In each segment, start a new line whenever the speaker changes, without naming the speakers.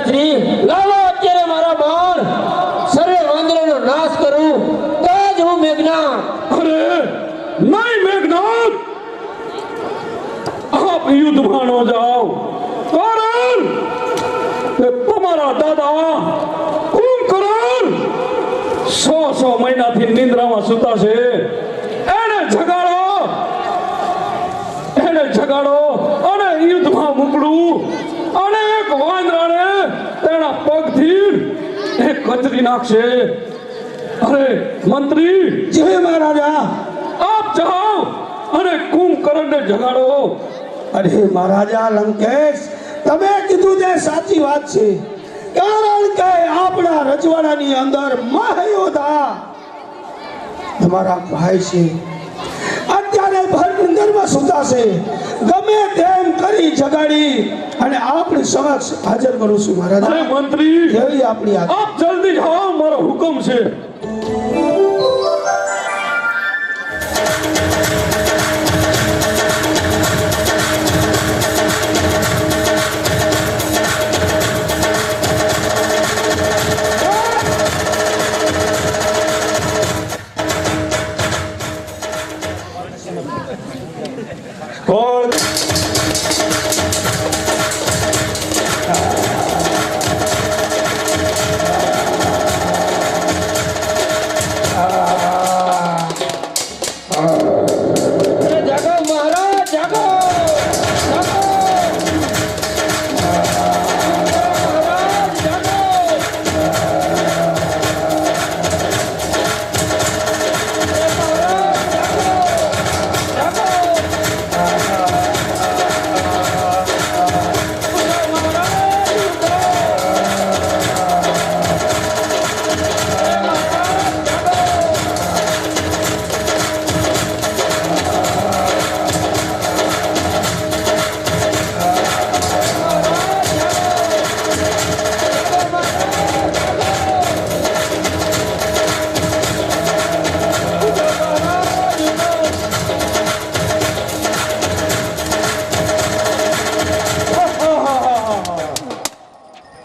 મંત્રી લાવો અત્યારે મારા બાણ સર્વે વાંદરાનો નાશ કરું તો જ હું મેઘનાથ.
અરે નહીં મેઘનાથ, આપ યુદ્ધમાં ન જાઓ, કારણ કે તમારા દાદા કુંભકર્ણ 100 મહિનાથી નિંદ્રામાં સૂતા છે. એને જગાડો અને યુદ્ધમાં મોકલું અને એક વાંદરાને તેના પગથી એક કચરી નાખશે. અરે મંત્રી,
જય મહારાજા.
આપ જાઓ અને કુંભકર્ણને જગાડો.
અરે મહારાજા લંકેશ, તમે કીધું તે સાચી વાત છે, કારણ કે આપણા રજવાડાની અંદર મહાયોધા તમારા ભાઈ છે, અત્યારે ભરનિંદરમાં સૂતા છે. ગમે તેમ કરી જગાડી અને આપણી સમક્ષ હાજર કરું છું
અરે
મહારાજા.
મંત્રી,
કેવી આપણી આ
આપ જલ્દી જાઓ, મારો હુકમ છે. કોણ?
અરે જાગો મહારાજ, જાગો જાગો. મહારાજ જાગો. અરે મહારાજ જાગો જાગો.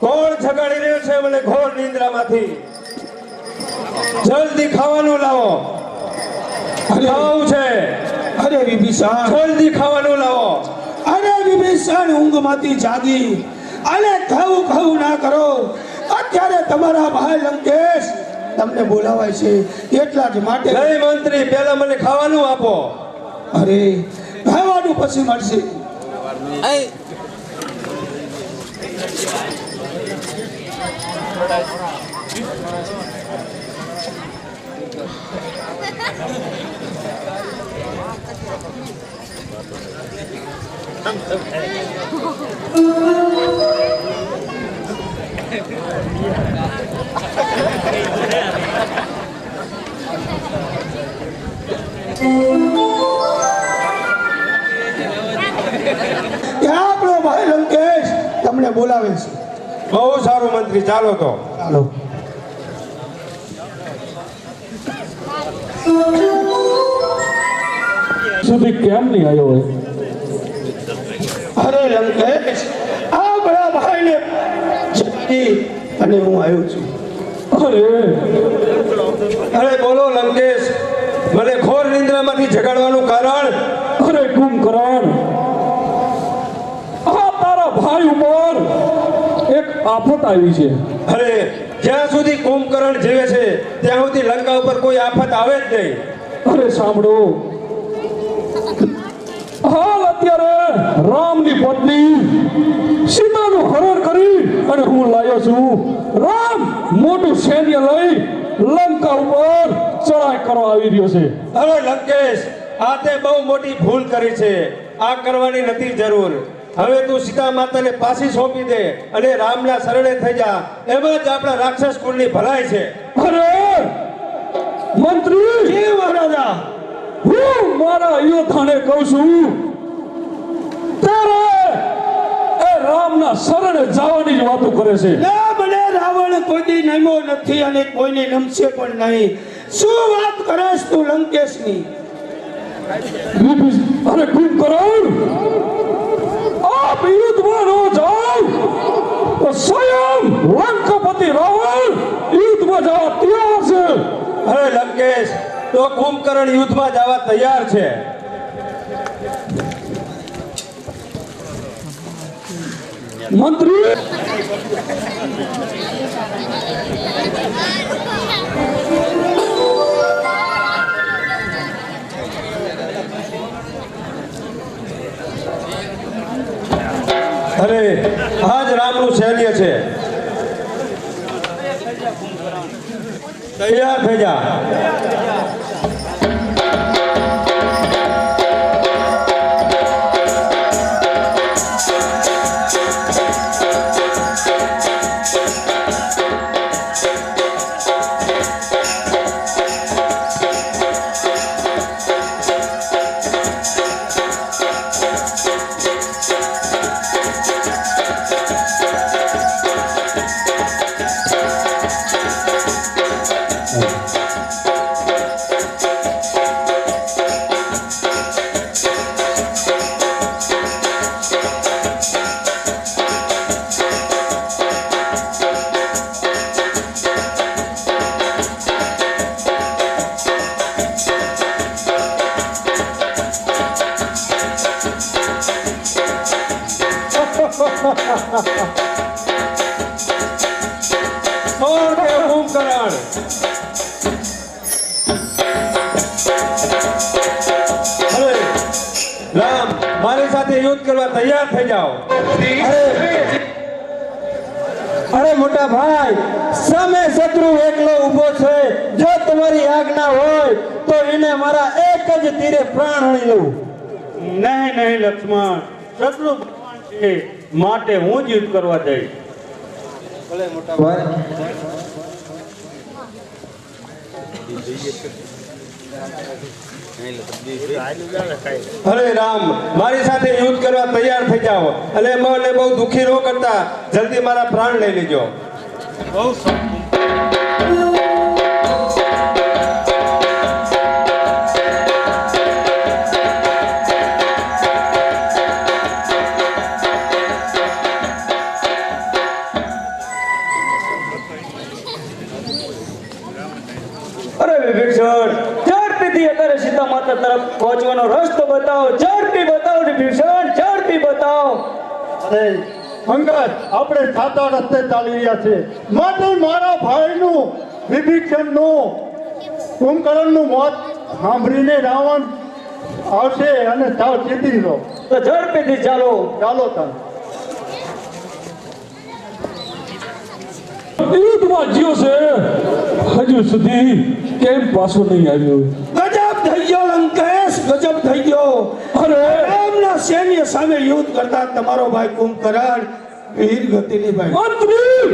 કોણ જગાડી રહ્યો છે મને ઘોર નિંદ્રામાંથી? જલ્દી ખાવાનું લાવો. ખાવું છે,
અરે વિભીષણ,
જલ્દી ખાવાનું લાવો.
અરે વિભીષણ, ઊંઘમાંથી જાગી અને ખાવું ખાવું ના કરો. અત્યારે તમારા ભાઈ લંકેશ તમને બોલાવાય છે, એટલા જ માટે.
નહીં મંત્રી, પહેલા મને ખાવાનું આપો.
અરે ખાવાનું પછી મળશે. આપણો ભાઈ લંકેશ તમને બોલાવે છે.
બહુ સારું મંત્રી, ચાલો તો.
ચાલો.
સુધી કેમ નહીં આવ્યો હોય?
અરે લંકેશ, આપણા ભાઈને જગાડી અને હું આવ્યો છું.
અરે બોલો લંકેશ, મને ઘોર નિંદ્રામાંથી જગાડવાનું કારણ?
અરે કુંભકર્ણ, આ તારા ભાઈ ઉપર એક આફત આવી છે.
અરે જ્યાં સુધી કુંભકર્ણ જીવે છે ત્યાં સુધી લંકા ઉપર કોઈ આફત આવે જ નહીં.
અરે સાંભળો, હાલ અત્યારે રામની પત્ની સીતાનું હરણ કરી અને હું લાવ્યો છું. રામ મોટું સૈન્ય લઈ લંકા ઉપર ચડાઈ કરવા આવી રહ્યો છે.
અરે લંકેશ, આ તે બહુ મોટી ભૂલ કરી છે. આ કરવાની નથી જરૂર. હવે તું સીતા માતાને પાછી સોંપી દે અને રામના શરણે થઈ જા. એમાં જ આપણા રાક્ષસ કુળની ભલાઈ છે.
અરે મંત્રી,
જય મહારાજા.
હું મારા યોદ્ધાને કહું છું, તારે એ રામના શરણે જવાની જ વાતો કરે છે.
ના, મને રાવણ કોઈ નમ્યો નથી અને કોઈને નમશે પણ નહીં. શું વાત કરસ તું લંકેશની?
અરે કુંભકર્ણ, આપ યુદ્ધમાં ન જાઓ તો સ્વયં લંકાપતિ રાવણ યુદ્ધમાં જવા તૈયાર છે.
અરે લંકેશ, તો કુંભકર્ણ યુદ્ધમાં જવા તૈયાર છે.
મંત્રી
અરે આજ રામનું સૈન્ય છે. તૈયાર થઈ જા. કોણ કે કુંભકર્ણ? અરે રામ, મારી સાથે યુદ્ધ કરવા તૈયાર થઈ જાઓ.
અરે મોટા ભાઈ, સામે શત્રુ એકલો ઊભો છે. જો તમારી આજ્ઞા હોય તો એને મારા એક જ તીરે પ્રાણ હણી લઉં.
નહીં નહીં લક્ષ્મણ, શત્રુ ભગવાન છે માટે હું જ યુદ્ધ કરવા જઈશ.
અરે રામ, મારી સાથે યુદ્ધ કરવા તૈયાર થઈ જાઓ અને મને બહુ દુખી ન કરતા જલ્દી મારા પ્રાણ લઈ લેજો.
બહુ
અરે વિભીષણ, ઝડપીથી અત્યારે સીતા માતા તરફ પહોંચવાનો રસ્તો બતાવો. ઝડપી બતાવો વિભીષણ, ઝડપી બતાવો.
અરે અંગદ, આપણે સાચા રસ્તે ચાલી રહ્યા છે. માટે મારા ભાઈનું વિભીષણનું કુંભકર્ણનું મોત સાંભળીને રાવણ આવશે અને સાવ ચેતી રહો.
તો ઝડપીથી ચાલો.
ચાલો તાર.
યુદ્ધમાં જ્યો છે, હજુ સુધી કેમ પાછો નહીં આવ્યો?
ગજબ થઈ ગયો લંકેશ, ગજબ થઈ ગયો.
અરે
રામના સૈન્ય સામે યુદ્ધ કરતા તમારો ભાઈ કુંભકર્ણ વીર ગતિની ભાઈ.
મંત્રી,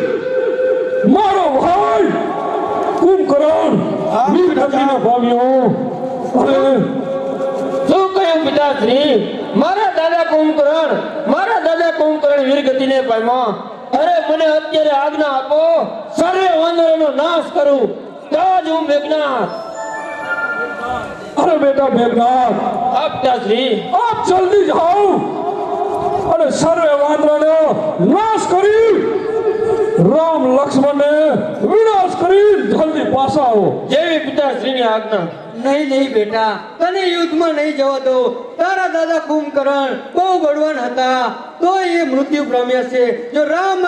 મારો ભાઈ કુંભકર્ણ
હા,
વીર ગતિને પામ્યો. અરે
શું કહ્યું પિતાશ્રી? મારા દાદા કુંભકર્ણ વીરગતિને પામ્યો. અરે મને અત્યારે આજ્ઞા આપો, સર્વે વાનરોનો નાશ કરું, તો જ હું મેઘનાથ.
અરે બેટા મેઘનાથ,
હા પિતાશ્રી.
આપ જલ્દી જાઓ અને સર્વે વાંદરાનો નાશ કરી રામ લક્ષ્મણને વિનાશ કરી જલ્દી પાછા આવો.
જેવી પિતાશ્રીની આજ્ઞા.
નહીં નહીં બેટા, તને યુદ્ધમાં નહીં જવા દો. તારા દાદા કુંભકર્ણ બહુ બળવાન હતા, તો એ મૃત્યુ પામ્યા છે. જો રામ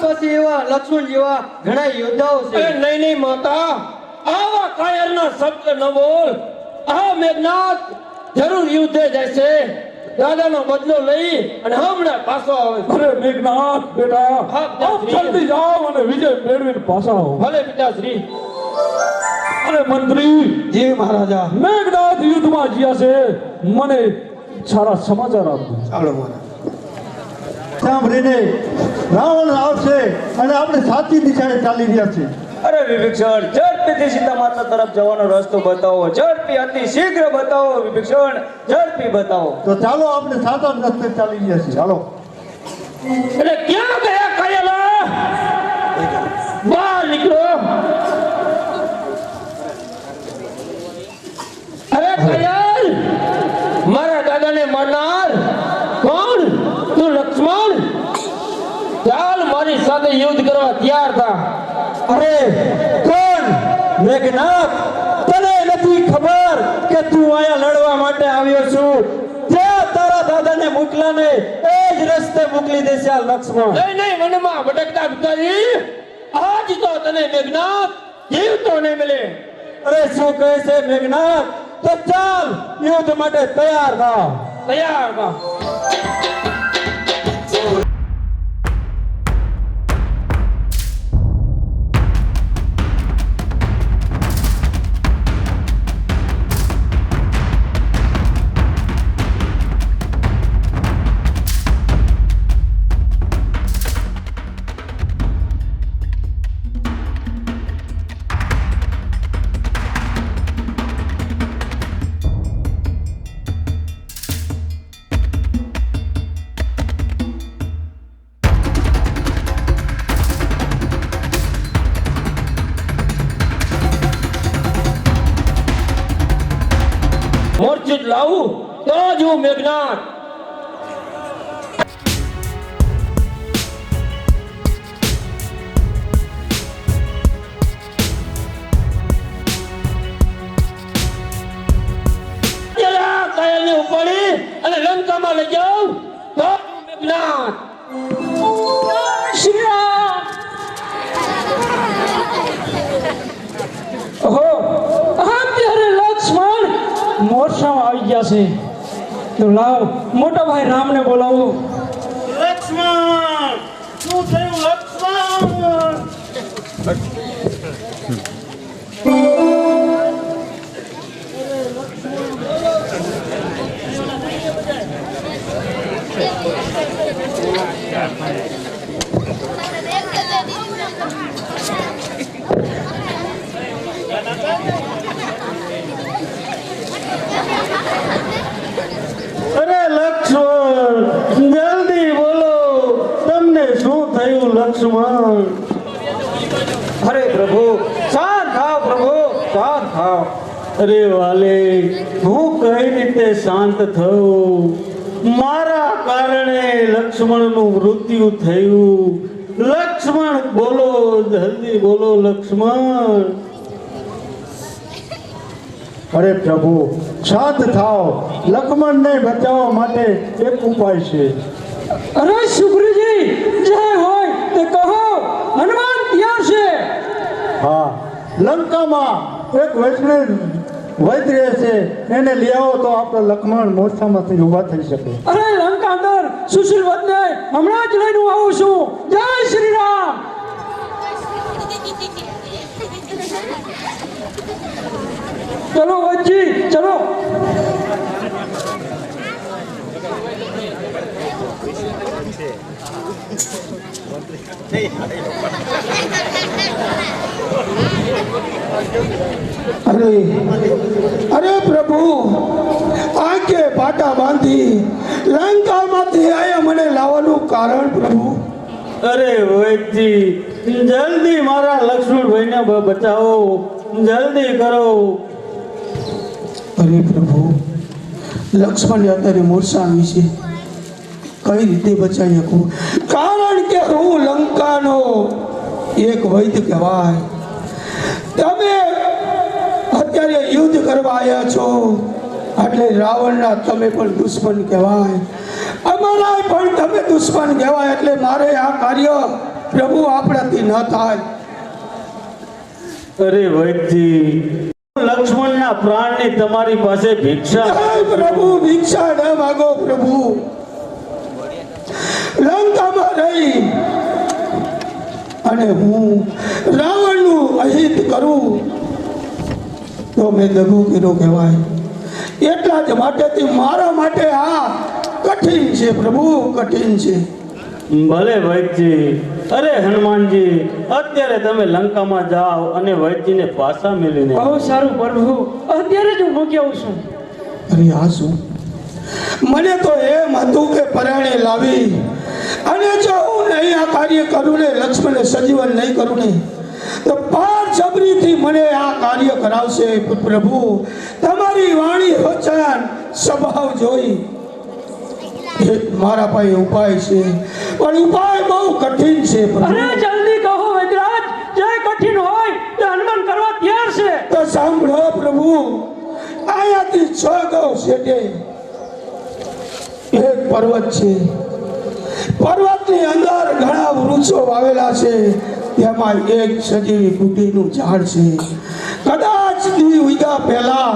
પાસે એવા લક્ષ્મણ જેવા ઘણા યોદ્ધાઓ છે.
અરે નહીં નહીં માતા, આવા કાયરના શબ્દ ન બોલ. આ મેઘનાથ જરૂર યુદ્ધે જશે. દાદાનો બદલો લઈ અને હમણાં પાછો આવે.
અરે મેઘનાથ બેટા,
હા,
આપ જલ્દી જાઓ અને વિજય મેળવીને પાછા આવો.
ભલે પિતાશ્રી.
અરે મંત્રી,
જી મહારાજા.
મેઘનાથ યુદ્ધમાં જ્યા છે, મને સારા સમાચાર આપજો.
ચાલો મહારાજ.
સાંભળીને રાવણ આવશે અને આપણે સાચી દિશાએ ચાલી રહ્યા છીએ.
અરે વિભીષણ, ઝડપીથી સીતા માતા તરફ જવાનો રસ્તો બતાવો. ઝડપી, અતિ શીઘ્ર બતાવો વિભીષણ, ઝડપી બતાવો.
તો ચાલો આપણે સાચા રસ્તે ચાલી રહ્યા છીએ. ચાલો.
એટલે ક્યાં ગયા કાયલા? બહાર નીકળો. અરે કાયલ, મારા દાદાને મારનાર કોણ? તું લક્ષ્મણ? ચાલ મારી મારી સાથે યુદ્ધ કરવા તૈયાર થા.
અરે કોણ મેઘનાથ, તને નથી ખબર કે તું અહીંયા લડવા માટે આવ્યો છું? જ્યાં તારા દાદાને મોકલા ને એ જ રસ્તે મોકલી દેશે આ લક્ષ્મણ.
નહીં નહીં વનમાં ભટકતા ભિખારી, આજ તો તને મેઘનાથ જીવતો નહીં મળે.
અરે શું કહે છે મેઘનાથ? તો ચાલ યુદ્ધ માટે તૈયાર થા.
તૈયાર થા. મૂર્છિત લાવું તો જ હું મેઘનાથ. પેલા કાયલને ઉપાડી અને લંકામાં લઈ જાઉં તો જ હું મેઘનાથ.
શ્રી રામ. ઓહો, અત્યારે લક્ષ્મણ મોરસામાં આવી ગયા છે. તો લાવ મોટા ભાઈ રામને બોલાવો.
લક્ષ્મણ, શું થયું લક્ષ્મણ? અરે લક્ષ્મણ, જલ્દી બોલો, તમને શું થયું લક્ષ્મણ?
અરે પ્રભુ, શાંત થાવ પ્રભુ, શાંત થાવ.
અરે વાલે, હું કઈ રીતે શાંત થઉં? મારા કારણે લક્ષ્મણનું મૃત્યુ થયું. લક્ષ્મણ બોલો, જલ્દી બોલો લક્ષ્મણ. અરે પ્રભુ, શાંત થાવ. લક્ષ્મણને બચાવવા માટે એક ઉપાય છે.
અરે સુગ્રીજી, જે હોય તે કહો, હનુમાન તૈયાર છે.
હા, લંકામાં એક વૈષ્ણવ વૈદ રહે છે, એને લઈ આવો તો આપણે લક્ષ્મણ મોરસામાંથી ઊભા થઈ શકે.
અરે લંકા અંદર સુશીલ વદને હમણાં જ લઈને હું આવું છું. જય શ્રી રામ. ચલો વચ્ચી, ચલો.
અરે પ્રભુ, આંખે પાટા બાંધી લંકામાંથી આયા મને લાવવાનું કારણ પ્રભુ.
અરે વૈદજી, જલ્દી મારા લક્ષ્મણભાઈને બચાવો, જલ્દી કરો.
અરે પ્રભુ, લક્ષ્મણ અત્યારે મૂર્છા આવી છે, કઈ રીતે બચાવી શકું? કારણ કે હું લંકાનો એક વૈદ કહેવાય. તમે અત્યારે યુદ્ધ કરવા આવ્યા છો એટલે રાવણના તમે પણ દુશ્મન કહેવાય, અમારા પણ તમે દુશ્મન કહેવાય. એટલે મારે આ કાર્ય પ્રભુ આપણાથી ન થાય.
અરે વૈદજી, લક્ષ્મણના પ્રાણની તમારી પાસે ભિક્ષા.
હે પ્રભુ, ભિક્ષા ન માગો પ્રભુ. લંકામાં રહી અને હું રાવણનું અહિત કરું તો મેં દગો કર્યો કહેવાય. એટલા જ માટેથી મારા માટે આ કઠિન છે પ્રભુ, કઠિન છે.
ભલે વૈદજી. અરે હનુમાનજી, અત્યારે તમે લંકામાં જાઓ અને વૈદજીને પાછા મેળવીને.
બહુ સારું પ્રભુ, અત્યારે જ હું મૂકી આવું છું.
અરે આ શું? મને તો એમ હતું કે પરાણે લાવી અને જો હું નહીં આ કાર્ય કરું ને, લક્ષ્મણને સજીવન નહીં કરું ને, તો પાર જબરીથી મને આ કાર્ય કરાવશે. પ્રભુ, તમારી વાણી વચન સ્વભાવ જોઈ એક મારા પાસે ઉપાય છે, પણ ઉપાય બહુ કઠિન છે પ્રભુ.
અરે જલ્દી કહો વૈદ્યરાજ, જે કઠિન હોય તે હનુમાન કરવા તૈયાર છે.
તો સાંભળો પ્રભુ, અહીંયાથી 6 ગૌ શેઠે એક પર્વત છે. પર્વતની અંદર ઘણા વૃક્ષો વાવેલા છે. તેમાં એક સજીવી બુટીનું ઝાડ છે. કદાચ દી ઉગ્યા પહેલા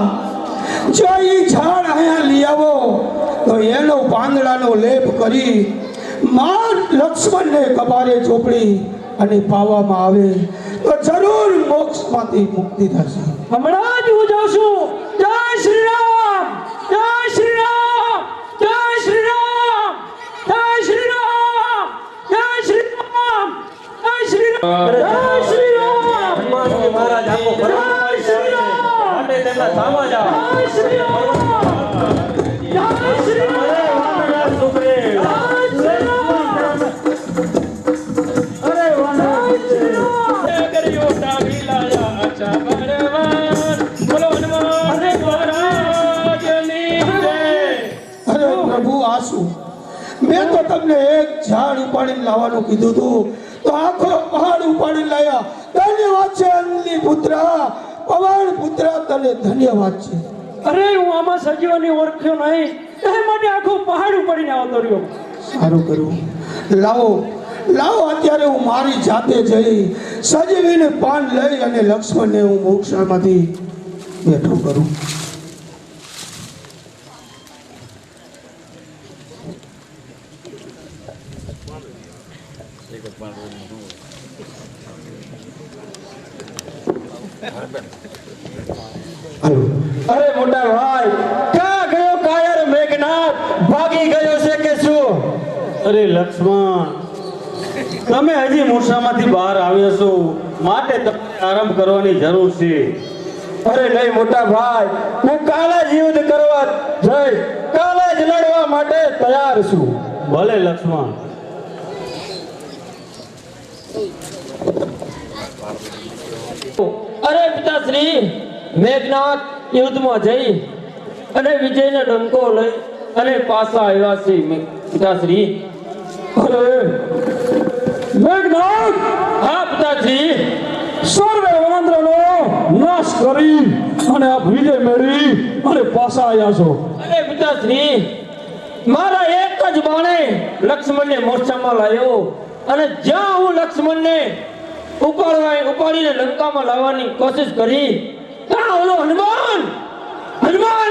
જો એ ઝાડ અહીંયા લઈ આવો તો એનો પાંદડાનો લેપ કરી માન લક્ષ્મણને કબારે ચોપડી અને પાવામાં આવે તો જરૂર મોક્ષમાંથી મુક્તિ થશે.
હમણાં જ હું જાઉં છું. જય શ્રી રામ, જય શ્રી રામ, જય શ્રી રામ, જય શ્રી રામ, જય શ્રી રામ, જય શ્રી રામ, જય શ્રી રામ.
હનુમાનજી મહારાજ આખો
જય શ્રી રામ,
માટે તેમના સામા જાઓ.
જય શ્રી રામ, જય શ્રી રામ,
વાનરરાજ સુગ્રીવ.
જય શ્રી રામ.
અરે વાનરરાજ
જય શ્રી રામ.
કર્યો ટાવી લાયા આછા બળવાન. બોલો હનુમાન મહારાજની જય.
અરે પ્રભુ, આ શું? મેં તો તમને એક ઝાડ ઉપાડીને લાવવાનું કીધું હતું, તો આખો પહાડ ઉપાડીને લાયા. ધન્યવાદ છે અનલી પુત્ર, પવન પુત્ર, તને ધન્યવાદ છે.
અરે હું આમાં સજીવની ઓળખ્યો નહીં, એ માટે આખું પહાડ ઉપાડીને આવતો રહ્યો.
સારું કર્યું. લાવો લાવો, અત્યારે હું મારી જાતે જઈ સજીવીને પાન લઈ અને લક્ષ્મણને હું મોક્ષમાંથી બેઠો કરું. હાલો.
અરે મોટા ભાઈ, ક્યાં ગયો કાયર મેઘનાથ? ભાગી ગયો છે કે શું?
અરે લક્ષ્મણ, તમે હજી મૂર્છામાંથી બહાર આવ્યા છો, માટે તમારે આરામ કરવાની જરૂર છે.
અરે નહીં મોટા ભાઈ, હું કાલે જ યુદ્ધ કરવા જઈ, કાલે જ લડવા માટે તૈયાર છું.
ભલે લક્ષ્મણ.
અરે પિતાશ્રી, મેઘનાથ યુદ્ધમાં જઈ અને વિજયનો ડંકો લઈ અને પાછા આવ્યા છે. પિતાશ્રી.
અરે મેઘનાથ,
હા પિતાશ્રી.
સર્વે વાંદરાનો નાશ કરી અને આ વિજય મેળવી અને પાછા આવ્યા છો.
અરે પિતાશ્રી, મારા એક જ બાણે લક્ષ્મણને મોરચામાં લાવ્યો અને જ્યાં હું લક્ષ્મણને ઉપાડીને લંકામાં લાવવાની કોશિશ કરી, ત્યાં ઓલો હનુમાન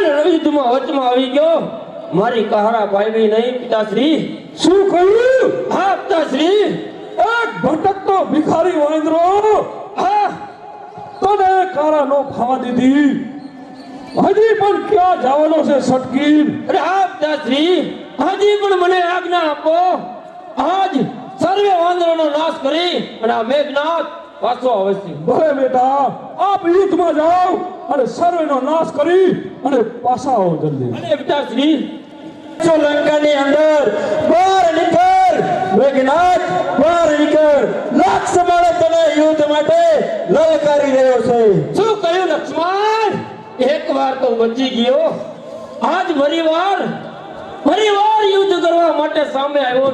યુદ્ધમાં વચમાં આવી ગયો. મારી કહારા પાવી નહીં પિતાશ્રી.
શું કહ્યું?
હા પિતાશ્રી.
એક ભટકતો ભિખારી વાંદરો
હા
તને કારા નો ખાવા દીધી, હજી પણ ક્યાં જવાનો છે સટકી?
અરે હા પિતાશ્રી, હજી પણ મને આજ્ઞા આપો. આજ સર્વે વાંદરોનો નાશ કરી અને આ મેઘનાથ પાછો આવે છે.
ભલે બેટા, આપ યુદ્ધમાં જાઓ અને સર્વેનો નાશ કરી અને પાછા આવો જલ્દી.
અરે પિતાશ્રી.
જો લંકાની અંદર બહાર નીકળ મેઘનાથ, બહાર નીકળ. લક્ષ્મણ તને યુદ્ધ માટે લલકારી રહ્યો છે.
શું કહ્યું લક્ષ્મણ? એક વાર તો બચી ગયો, આજ ફરીવાર યુદ્ધ કરવા માટે સામે આવ્યો.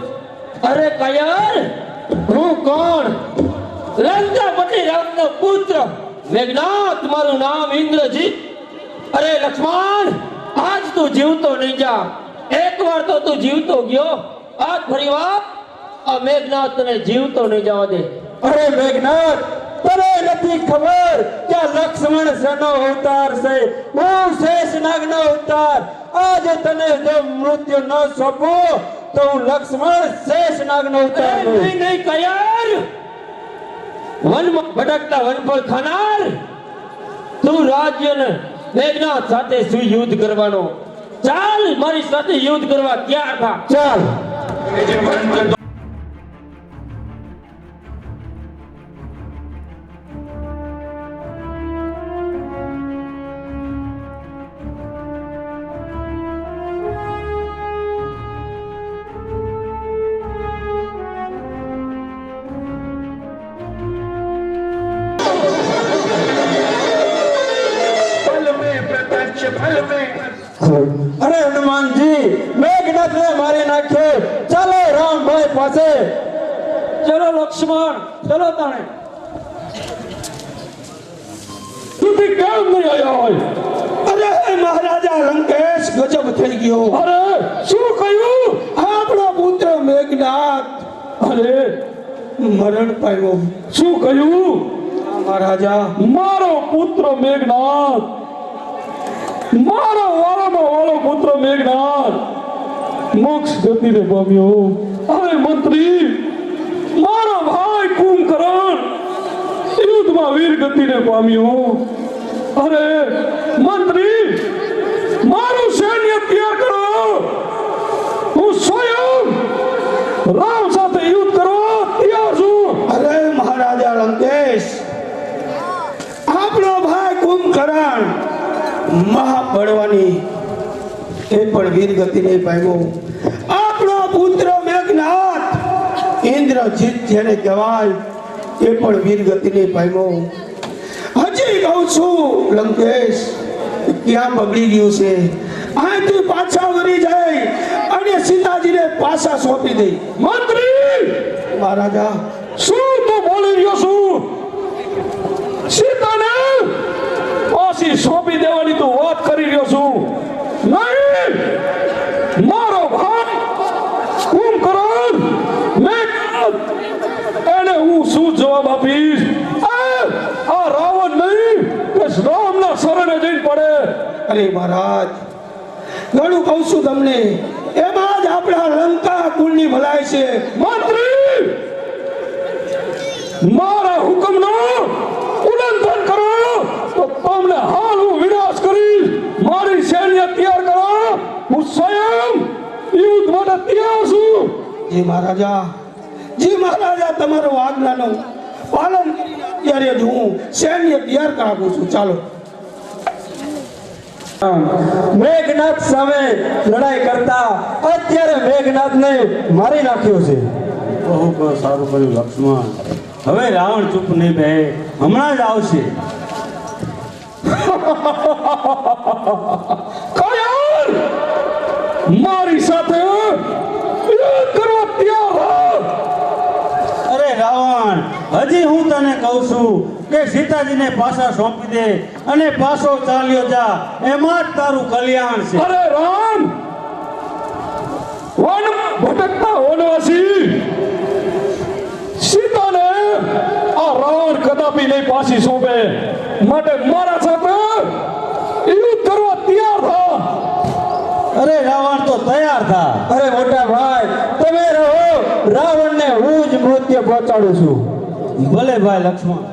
અરે કાયર, હું કોણ? લંકાપતિ રામનો પુત્ર મેઘનાથ, મારું નામ ઇન્દ્રજીત. અરે લક્ષ્મણ, આજ તું જીવતો નહીં જા. એક વાર તો તું જીવતો ગયો, આજ ફરીવાર આ મેઘનાથ તને જીવતો નહીં જવા દે.
અરે મેઘનાથ, તને નથી ખબર કે આ લક્ષ્મણ શેનો અવતાર છે? હું શેષનાગનો અવતાર. આજે તને જો મૃત્યુ ન સોંપો તો હું લક્ષ્મણ શેષનાગનો અવતાર છું.
નહીં નહીં કાયર, વનમાં ભટકતા વનફળ ખાનાર, તું રાજ્યને મેઘનાથ સાથે શું યુદ્ધ કરવાનો? ચાલ મારી સાથે યુદ્ધ કરવા તૈયાર થા.
ચાલ. અરે હનુમાનજી, મેં
મેઘનાથને મારી નાખ્યો. ચાલો રામભાઈ પાસે.
ચલો લક્ષ્મણ, ચલો તાણે.
તું કેમ નહીં આવ્યા હોય?
અરે મહારાજા લંકેશ, ગજબ થઈ ગયો.
અરે શું કહ્યું?
આપણો પુત્ર મેઘનાથ
અરે
મરણ પામ્યો.
શું કહ્યું?
મહારાજા,
મારો પુત્ર મેઘનાથ, મારો વાળામાં વાળો પુત્ર મેઘનાથ મોક્ષ ગતિને પામ્યો. અરે મંત્રી, મારો ભાઈ કુંભકર્ણ યુદ્ધમાં વીર ગતિને પામ્યો. અરે મંત્રી, મારું સૈન્ય તૈયાર કરો. હું સ્વયં રામ સાથે યુદ્ધ કરવા તૈયાર છું.
અરે મહારાજા લંકેશ, આપણો ભાઈ કુંભકર્ણ મહાબળવાની એ પણ વીરગતિ નહીં પામ્યો. આપણો પુત્ર મેઘનાથ ઇન્દ્રજીત જેને કહેવાય એ પણ વીરગતિ નહીં પામ્યો. હજી કહું છું લંકેશ, ક્યાં બગડી ગયું છે? અહીંથી પાછા વળી જાય અને સીતાજીને પાછા સોંપી દે.
મંત્રી,
મહારાજા,
શું તું બોલી રહ્યો છું? સીતાને પાછી સોંપી દેવાની તું વાત કરી રહ્યો છું? નહીં, મારો ભાઈ કુંભકર્ણ મેઘનાથ, એને હું શું જવાબ આપીશ? આ રાવણ નહીં કે રામના શરણે જઈને પડે.
અરે મહારાજ, ઘણું કહું છું તમને, એમાં જ આપણા લંકા કુળની ભલાઈ છે.
મંત્રી, મારા હુકમનો ઉલ્લંઘન કરો તો તમને હાલ હું વિનાશ કરીશ. મારી સૈન્ય તૈયાર કરો, હું સ્વયં યુદ્ધ માટે તૈયાર છું.
જી મહારાજા, જી મહારાજા, તમારો આજ્ઞાનું પાલન કરીને અત્યારે જ હું સૈન્ય તૈયાર કરાવું છું. ચાલો.
મેઘનાથ સામે લડાઈ કરતા અત્યારે મેઘનાથને મારી નાખ્યો છે.
બહુ સારું કર્યું લક્ષ્મણ. હવે રાવણ ચૂપ નહીં બે, હમણાં જ આવશે.
કાયર, મારી સાથે યુદ્ધ કરવા તૈયાર રહો.
અરે રાવણ, હજી હું તને કહું છું કે સીતાજીને પાછા સોંપી દે અને પાછો ચાલ્યો જા, એમાં જ તારું કલ્યાણ છે.
અરે રામ, વન ભટકતા વનવાસી સીતાને આ રાવણ કદાપી નહીં પાછી સોંપે. માટે મારા સાથે યુદ્ધ કરવા તૈયાર થા.
અરે રાવણ તો તૈયાર થા.
અરે મોટા ભાઈ, તમે રહો, રાવણને હું જ મૃત્યુ પહોંચાડું છું.
ભલે ભાઈ લક્ષ્મણ.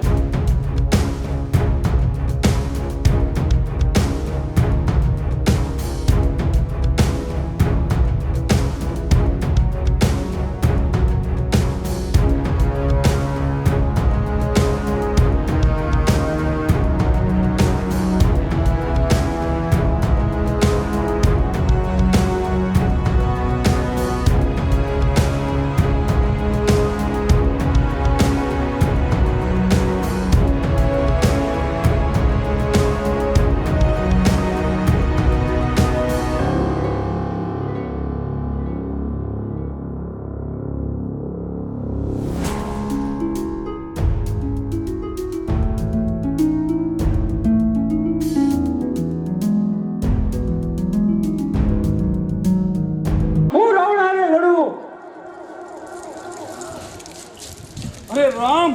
અરે રામ,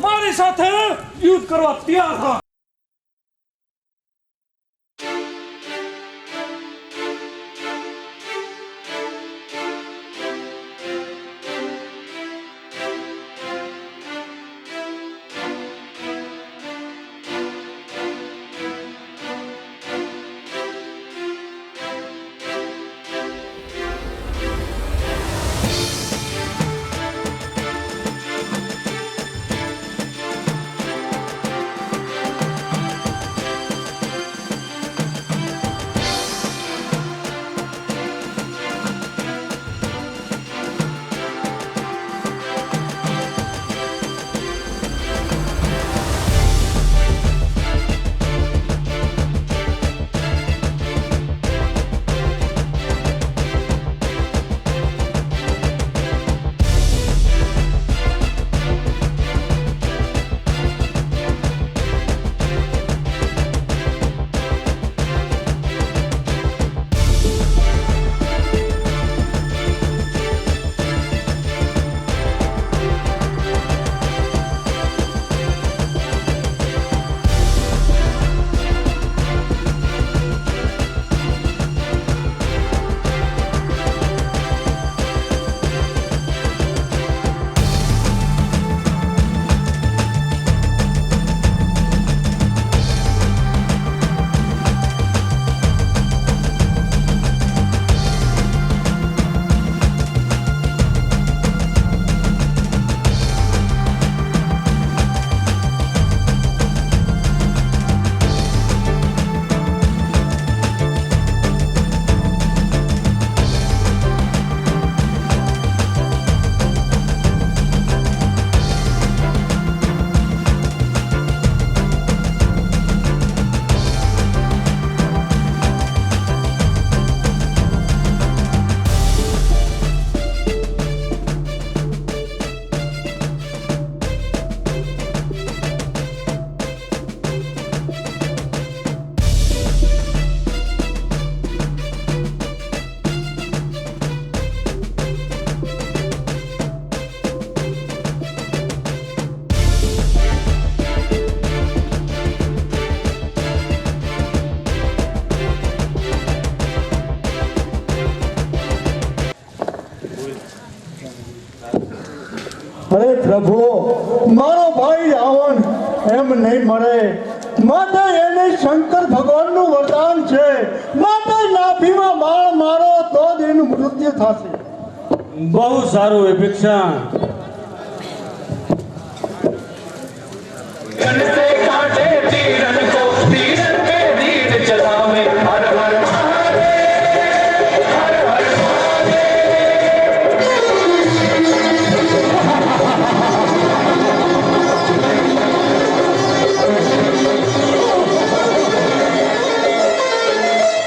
મારી સાથે યુદ્ધ કરવા તૈયાર થા.
પ્રભુ મારો ભાઈ રાવણ એમ નહીં મળે, માટે એને શંકર ભગવાનનું વરદાન છે, માટે નાભીમાં બાણ મારો તો જ એનું મૃત્યુ થશે.
બહુ સારું વિભીષણ.
से काटे तीरन को तीरन पे तीर चलावे हर हर महादेव हर हर महादेव.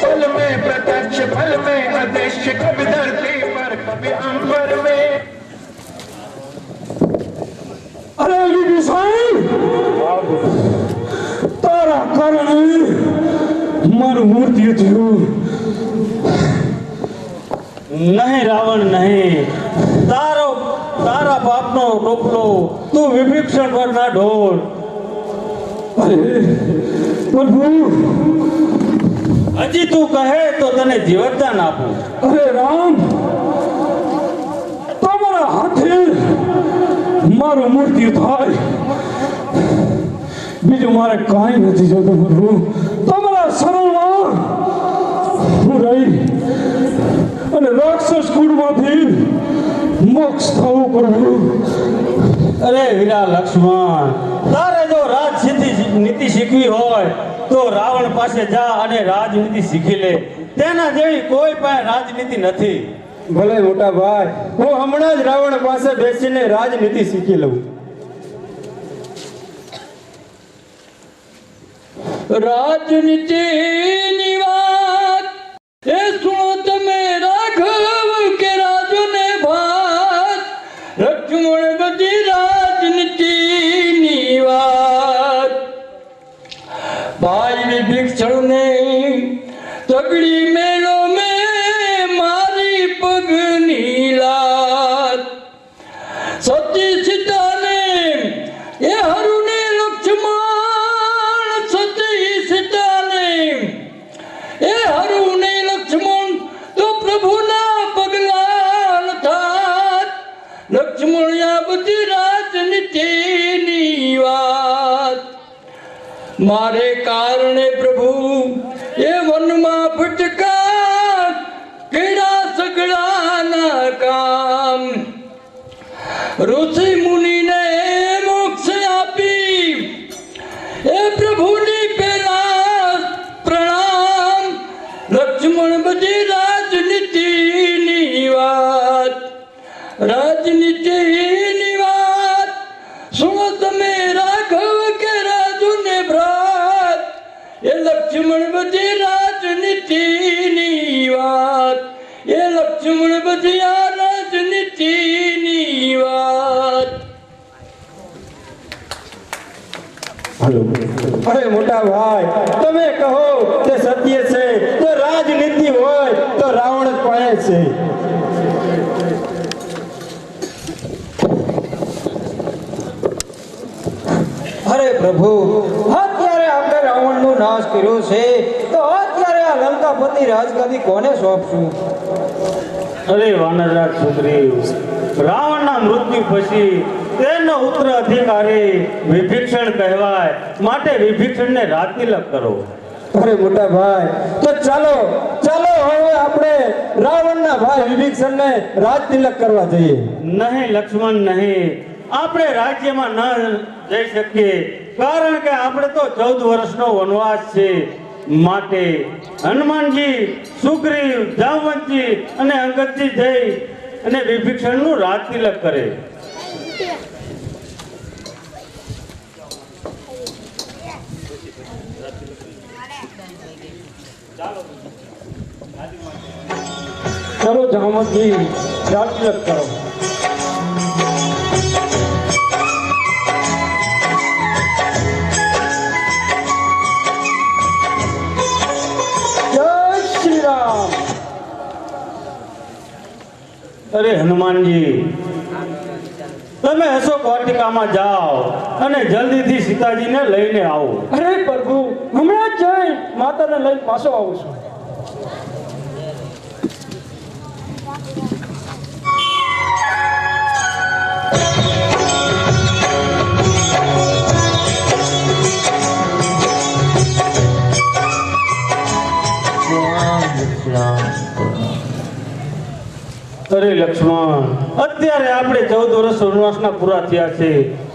फल में प्रत्यक्ष फल में अदृश्य कभी धरती पर कभी अंबर में.
અરે વિભીષણ, તારા કારણે મારું મૃત્યુ થયું.
નહીં રાવણ નહીં, તારા બાપનો ટોપલો તું વિભીષણ પર ના ઢોળ.
અરે પ્રભુ,
હજી તું કહે તો તને જીવતદાન આપું.
અરે રામ, તમારા હાથે મારું મૃત્યુ થાય, બીજું મારે કાંઈ નથી જોતું પ્રભુ. તમારા શરણમાં હું રહી અને રાક્ષસ કુળમાંથી મોક્ષ થવું પ્રભુ.
અરે વીરા લક્ષ્મણ, તારે જો નીતિ શીખવી હોય તો રાવણ પાસે જા અને રાજનીતિ શીખી લે. તેના જેવી કોઈ પાસે રાજનીતિ નથી.
ભલે મોટા ભાઈ, હું હમણાં જ રાવણ પાસે બેસીને રાજનીતિ શીખી લઉં.
રાજનીતિની વાત એ સુણો તમે રાઘવ કે રાજને ભાત, લક્ષ્મણ બધી રાજનીતિની વાત. ભાઈ વિભીષણને તગડી મેળો મેં મારી પગની લાત. સતી સીતાને એ હરુને લક્ષ્મણ, સતી સીતાને એ હરુને લક્ષ્મણ તો પ્રભુના પગલા થાત. લક્ષ્મણ આ બધી રાજનીતિની વાત. મારે કારણે પ્રભુ એ વનમાં ભટકા કેડા સગડાના કામ. ઋષિ મુનિને મોક્ષ આપી એ પ્રભુની પેલા પ્રણામ. લક્ષ્મણ બધી રાજનીતિની વાત. રાજનીતિની વાત સુનો તમે રાઘવ કે રાજુને ભ્રાત, એ લક્ષ્મણ બધી રાજનીતિની વાત. એ લક્ષ્મણ બધી આ રાજનીતિની વાત.
અરે મોટા ભાઈ, તમે કહો તે સત્ય છે, તો રાજનીતિ હોય તો રાવણ જ પાડે છે. અરે પ્રભુ, અત્યારે આપણે રાવણનો નાશ કર્યો છે, તો અત્યારે આ લંકાપતિ રાજગાદી કોને સોંપશું?
અરે વાનરરાજ સુગ્રીવ, રાવણના મૃત્યુ પછી તેનો ઉત્તરાધિકારી વિભીષણ કહેવાય, માટે વિભીષણને રાજતિલક કરો.
અરે મોટા ભાઈ, તો ચાલો ચાલો હવે આપણે રાવણના ભાઈ વિભીષણને રાજતિલક કરવા જઈએ.
નહીં લક્ષ્મણ નહીં, આપણે રાજ્યમાં ન જઈ શકીએ, કારણ કે આપણે તો 14 વર્ષનો વનવાસ છે. માટે હનુમાનજી, સુગ્રીવ, જામવંતજી અને અંગદજી જઈ અને વિભીષણનું રાજતિલક કરે.
ચલો જામવંતજી, રાજતિલક કરો. જય શ્રી રામ.
અરે હનુમાનજી, તમે અશોક વાટિકામાં જાઓ અને જલ્દીથી સીતાજીને લઈને આવો.
અરે પ્રભુ, હમણાં જ જઈ માતાને લઈને પાછો આવું છું.
અરે લક્ષ્મણ, અત્યારે આપણે 14 વર્ષ વનવાસના પૂરા થયા છે,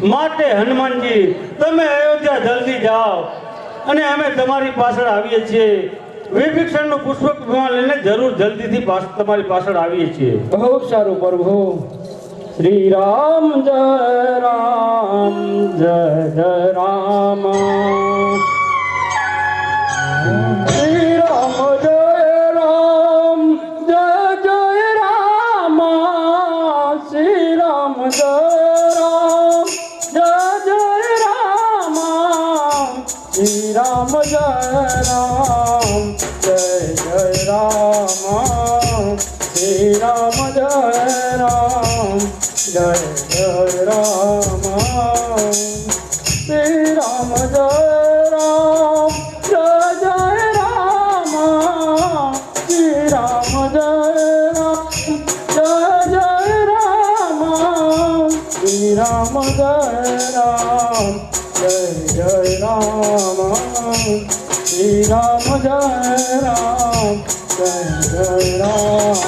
માટે હનુમાનજી તમે અયોધ્યા જલ્દી જાઓ અને અમે તમારી પાછળ આવીએ છીએ. વિભીષણનું પુષ્પક વિમાન લઈને જરૂર જલ્દીથી તમારી પાછળ આવીએ છીએ.
બહુ સારું પ્રભુ. શ્રી રામ જય રામ જય જય રામ. શ્રી રામ જય રામ જય જય રામ. શ્રી રામ જય રામ જય જય રામ. શ્રી રામ જય રામ જય જય રામ. શ્રી રામ જય રામ જય જય રામ. શ્રી રામ જય રામ જય જય રામ. શ્રી રામ જય રામ જય જય રામ. શ્રી રામ જય રામ જય જય રામ. શ્રી રામ જય રામ જય જય રામ.